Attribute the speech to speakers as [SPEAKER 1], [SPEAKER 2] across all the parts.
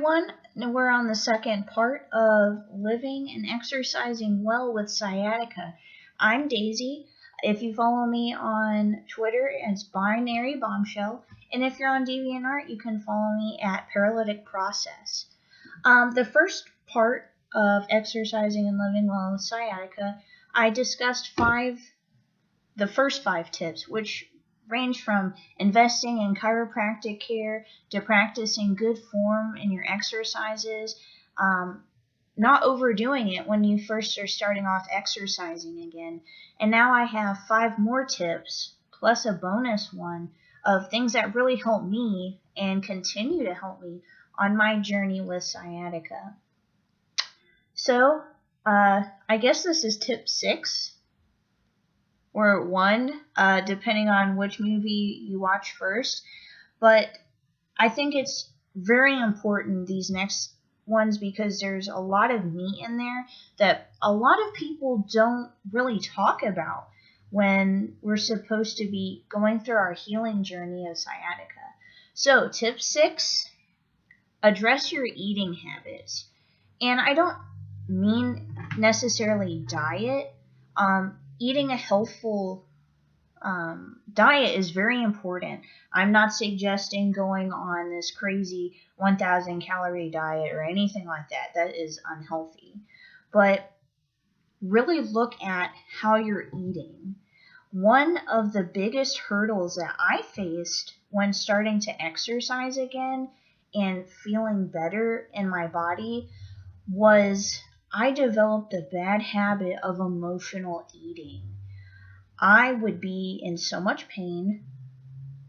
[SPEAKER 1] everyone. We're on the second part of living and exercising well with sciatica. I'm Daisy. If you follow me on Twitter, it's Binary Bombshell. And if you're on DeviantArt, you can follow me at Paralytic Process. The first part of exercising and living well with sciatica, I discussed the first 5 tips, which range from investing in chiropractic care to practicing good form in your exercises, not overdoing it when you first are starting off exercising again. And now I have 5 more tips, plus a bonus one, of things that really help me and continue to help me on my journey with sciatica. So, I guess this is tip 6. Or 1, depending on which movie you watch first. But I think it's very important, these next ones, because there's a lot of meat in there that a lot of people don't really talk about when we're supposed to be going through our healing journey of sciatica. So, tip 6, address your eating habits. And I don't mean necessarily diet. Eating a healthful diet is very important. I'm not suggesting going on this crazy 1,000 calorie diet or anything like that. That is unhealthy. But really look at how you're eating. One of the biggest hurdles that I faced when starting to exercise again and feeling better in my body was I developed a bad habit of emotional eating. I would be in so much pain,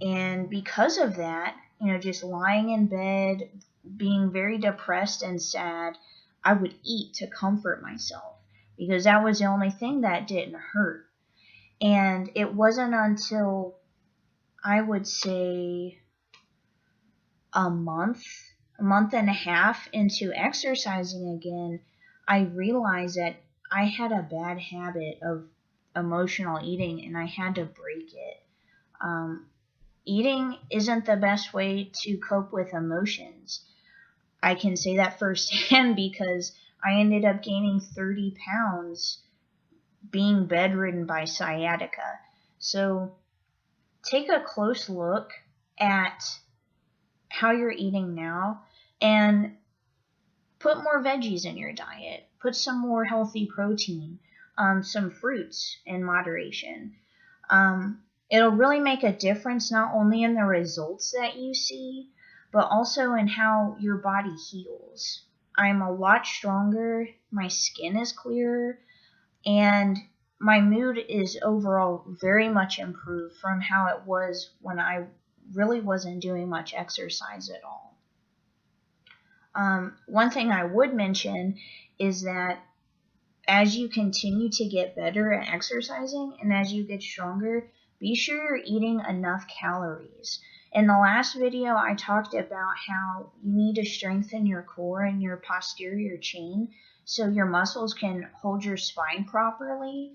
[SPEAKER 1] and because of that, just lying in bed, being very depressed and sad, I would eat to comfort myself because that was the only thing that didn't hurt. And it wasn't until, I would say, a month and a half into exercising again, I realized that I had a bad habit of emotional eating and I had to break it. Eating isn't the best way to cope with emotions. I can say that firsthand because I ended up gaining 30 pounds being bedridden by sciatica. So take a close look at how you're eating now and put more veggies in your diet. Put some more healthy protein, some fruits in moderation. It'll really make a difference not only in the results that you see, but also in how your body heals. I'm a lot stronger, my skin is clearer, and my mood is overall very much improved from how it was when I really wasn't doing much exercise at all. One thing I would mention is that as you continue to get better at exercising and as you get stronger, be sure you're eating enough calories. In the last video, I talked about how you need to strengthen your core and your posterior chain so your muscles can hold your spine properly.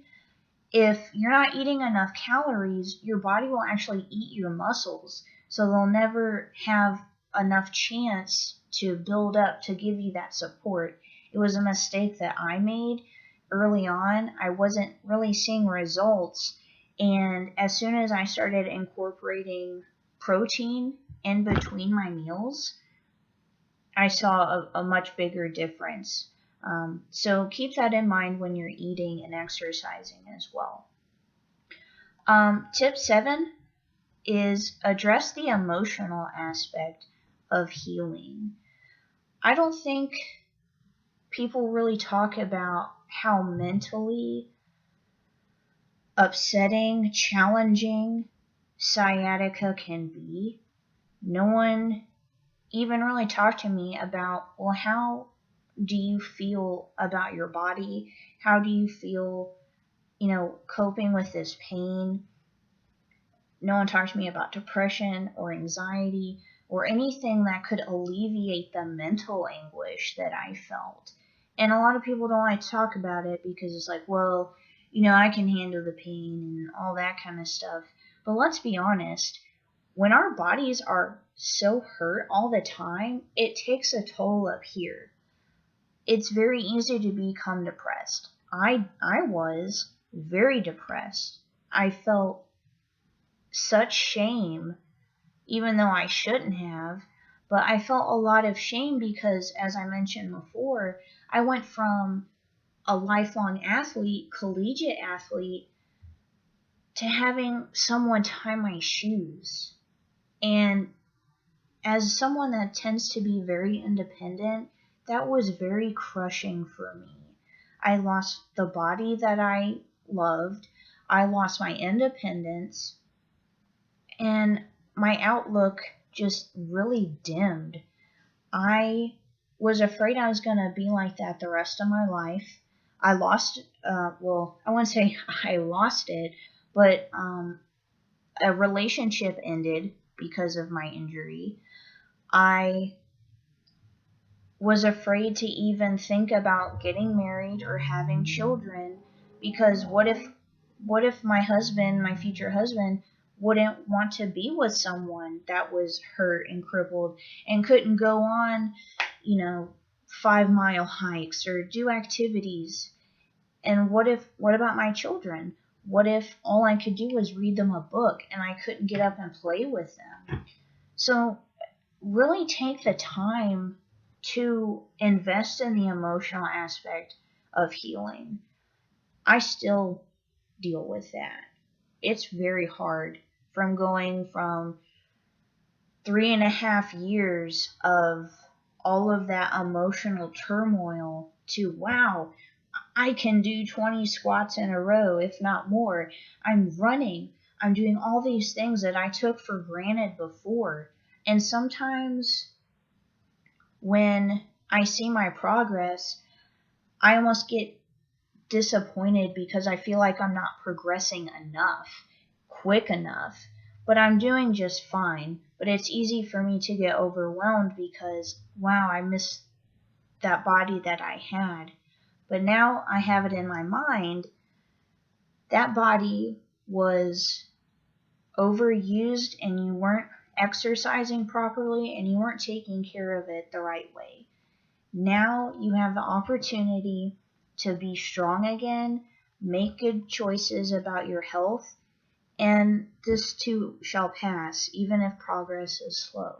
[SPEAKER 1] If you're not eating enough calories, your body will actually eat your muscles, so they'll never have enough chance to build up to give you that support. It was a mistake that I made early on. I wasn't really seeing results, and as soon as I started incorporating protein in between my meals, I saw a much bigger difference. So keep that in mind when you're eating and exercising as well. Tip 7 is address the emotional aspect of healing. I don't think people really talk about how mentally upsetting, challenging sciatica can be. No one even really talked to me about, well, how do you feel about your body? How do you feel, coping with this pain? No one talked to me about depression or anxiety or anything that could alleviate the mental anguish that I felt. And a lot of people don't like to talk about it because it's like, well, I can handle the pain and all that kind of stuff. But let's be honest, when our bodies are so hurt all the time, it takes a toll up here. It's very easy to become depressed. I was very depressed. I felt such shame, even though I shouldn't have. But I felt a lot of shame because, as I mentioned before, I went from a lifelong athlete, collegiate athlete, to having someone tie my shoes. And as someone that tends to be very independent, that was very crushing for me. I lost the body that I loved. I lost my independence. And my outlook just really dimmed. I was afraid I was going to be like that the rest of my life. I lost, I wouldn't say I lost it, but a relationship ended because of my injury. I was afraid to even think about getting married or having children because what if my husband, my future husband, wouldn't want to be with someone that was hurt and crippled and couldn't go on, 5-mile hikes or do activities? And what about my children? What if all I could do was read them a book and I couldn't get up and play with them? So really take the time to invest in the emotional aspect of healing. I still deal with that. It's very hard from going from 3.5 years of all of that emotional turmoil to, wow, I can do 20 squats in a row, if not more. I'm running. I'm doing all these things that I took for granted before. And sometimes when I see my progress, I almost get disappointed because I feel like I'm not progressing enough, quick enough. But I'm doing just fine. But it's easy for me to get overwhelmed because, wow, I miss that body that I had. But now I have it in my mind, that body was overused and you weren't exercising properly and you weren't taking care of it the right way. Now you have the opportunity to be strong again, make good choices about your health, and this too shall pass, even if progress is slow.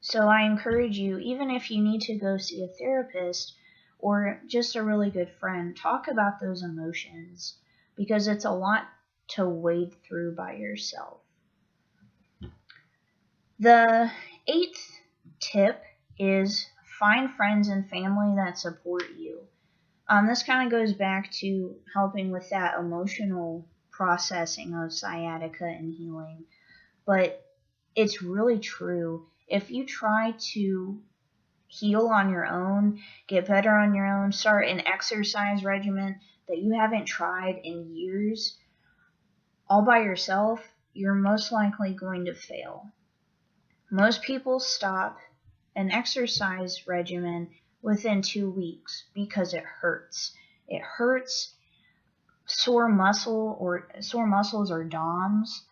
[SPEAKER 1] So I encourage you, even if you need to go see a therapist or just a really good friend, talk about those emotions because it's a lot to wade through by yourself. The 8th tip is find friends and family that support you. This kind of goes back to helping with that emotional processing of sciatica and healing, but it's really true. If you try to heal on your own, get better on your own, start an exercise regimen that you haven't tried in years, all by yourself, you're most likely going to fail. Most people stop an exercise regimen within 2 weeks because it hurts. It hurts. Sore muscles or DOMS.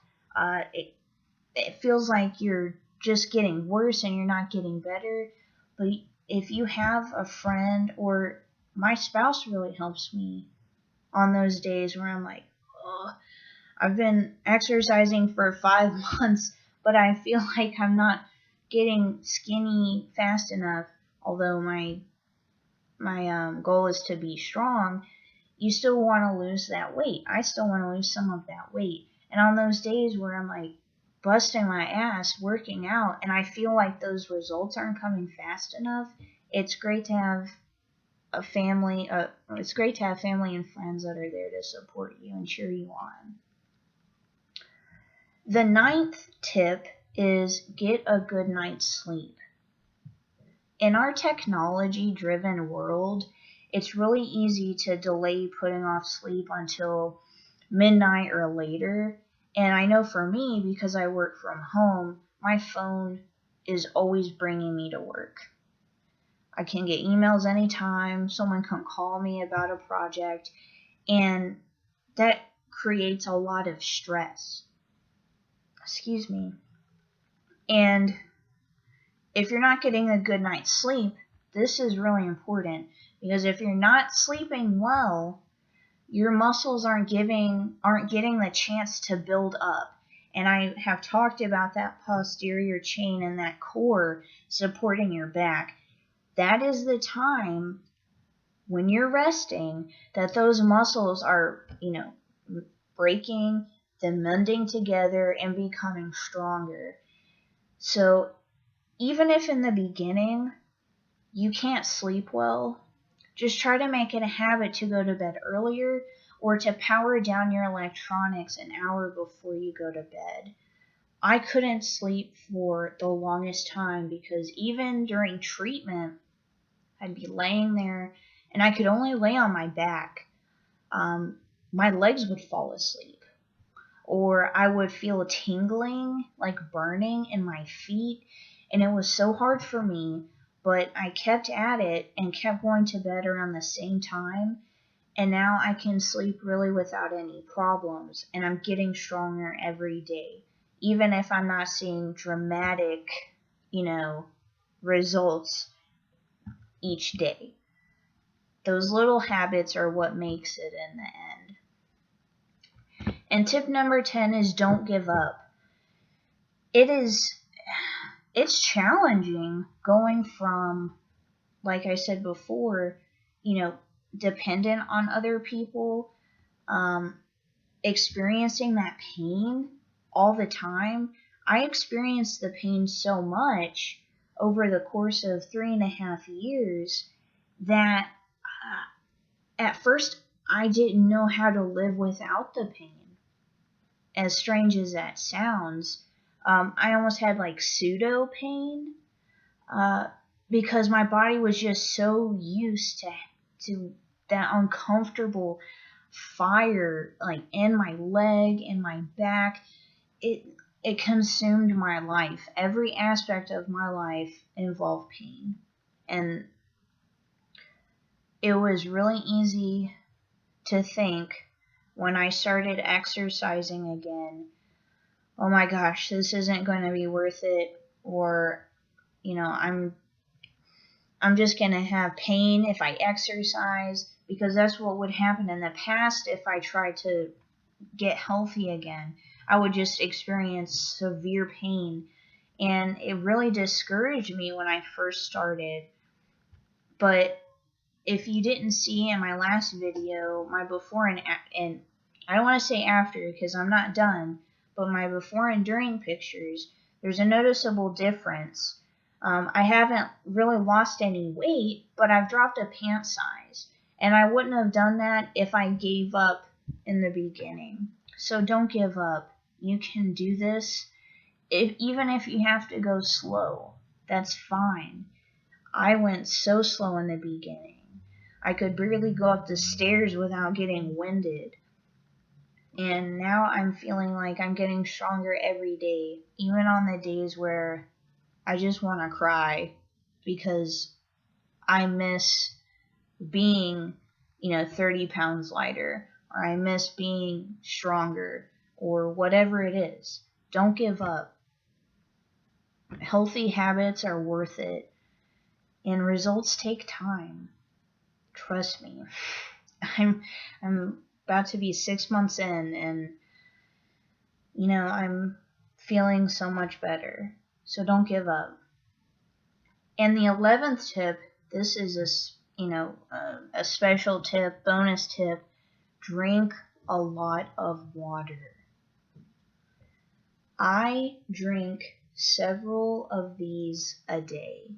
[SPEAKER 1] It feels like you're just getting worse and you're not getting better. But if you have a friend, or my spouse really helps me on those days where I'm like, oh, I've been exercising for 5 months, but I feel like I'm not getting skinny fast enough, although my goal is to be strong. You still want to lose that weight. I still want to lose some of that weight. And on those days where I'm like busting my ass working out and I feel like those results aren't coming fast enough, it's great to have a family. It's great to have family and friends that are there to support you and cheer you on. The 9th tip is get a good night's sleep. In our technology-driven world, it's really easy to delay putting off sleep until midnight or later. And I know for me, because I work from home, my phone is always bringing me to work. I can get emails anytime, someone can call me about a project, and that creates a lot of stress. Excuse me. And if you're not getting a good night's sleep, this is really important, because if you're not sleeping well, your muscles aren't getting the chance to build up. And I have talked about that posterior chain and that core supporting your back. That is the time when you're resting that those muscles are, breaking, then mending together and becoming stronger. So even if in the beginning you can't sleep well, just try to make it a habit to go to bed earlier, or to power down your electronics an hour before you go to bed. I couldn't sleep for the longest time, because even during treatment, I'd be laying there and I could only lay on my back. My legs would fall asleep, or I would feel a tingling, like burning in my feet, and it was so hard for me, but I kept at it and kept going to bed around the same time, and now I can sleep really without any problems, and I'm getting stronger every day, even if I'm not seeing dramatic, results each day. Those little habits are what makes it in the end. And tip number 10 is don't give up. It's challenging going from, like I said before, dependent on other people, experiencing that pain all the time. I experienced the pain so much over the course of 3.5 years that at first I didn't know how to live without the pain. As strange as that sounds, I almost had like pseudo pain, because my body was just so used to that uncomfortable fire, like in my leg, in my back. It consumed my life. Every aspect of my life involved pain, and it was really easy to think when I started exercising again, oh my gosh, this isn't going to be worth it, or I'm just going to have pain if I exercise, because that's what would happen in the past. If I tried to get healthy again, I would just experience severe pain, and it really discouraged me when I first started. But if you didn't see in my last video, my before and I don't want to say after because I'm not done, but my before and during pictures, there's a noticeable difference. I haven't really lost any weight, but I've dropped a pant size, and I wouldn't have done that if I gave up in the beginning. So don't give up. You can do this. Even if you have to go slow, that's fine. I went so slow in the beginning. I could barely go up the stairs without getting winded. And now I'm feeling like I'm getting stronger every day, even on the days where I just want to cry, because I miss being, 30 pounds lighter, or I miss being stronger, or whatever it is. Don't give up. Healthy habits are worth it, and results take time. Trust me. I'm about to be 6 months in, and I'm feeling so much better. So don't give up. And the 11th tip, this is a special tip, bonus tip. Drink a lot of water. I drink several of these a day,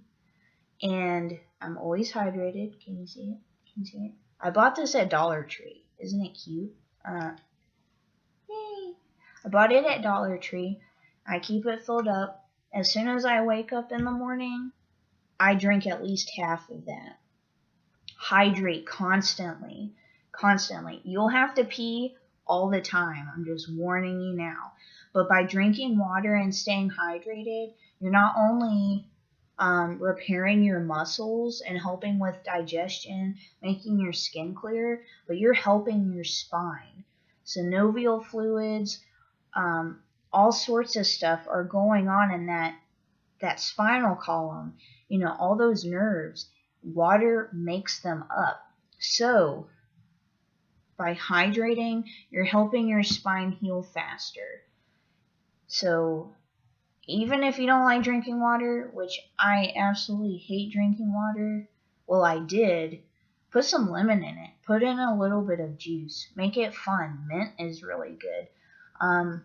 [SPEAKER 1] and I'm always hydrated. Can you see it? I bought this at Dollar Tree. Isn't it cute? Yay! I bought it at Dollar Tree. I keep it filled up. As soon as I wake up in the morning, I drink at least half of that. Hydrate constantly. Constantly. You'll have to pee all the time. I'm just warning you now. But by drinking water and staying hydrated, you're not only repairing your muscles and helping with digestion, making your skin clear, but you're helping your spine. Synovial fluids, all sorts of stuff are going on in that spinal column. All those nerves, water makes them up. So by hydrating, you're helping your spine heal faster. So even if you don't like drinking water, which I absolutely hate drinking water, well, I did, put some lemon in it. Put in a little bit of juice. Make it fun. Mint is really good.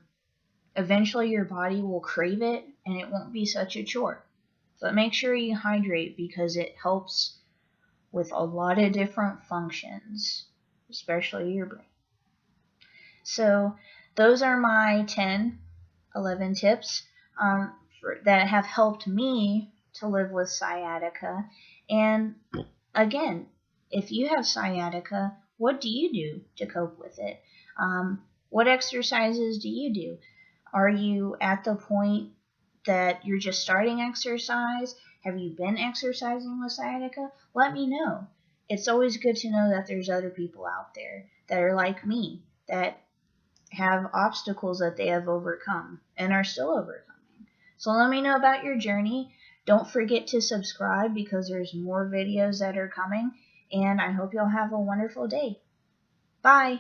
[SPEAKER 1] Eventually your body will crave it and it won't be such a chore. But make sure you hydrate because it helps with a lot of different functions, especially your brain. So those are my 11 tips that have helped me to live with sciatica. And again, if you have sciatica, what do you do to cope with it? What exercises do you do? Are you at the point that you're just starting exercise? Have you been exercising with sciatica? Let me know. It's always good to know that there's other people out there that are like me, that have obstacles that they have overcome and are still overcoming. So let me know about your journey. Don't forget to subscribe because there's more videos that are coming, and I hope you'll have a wonderful day. Bye.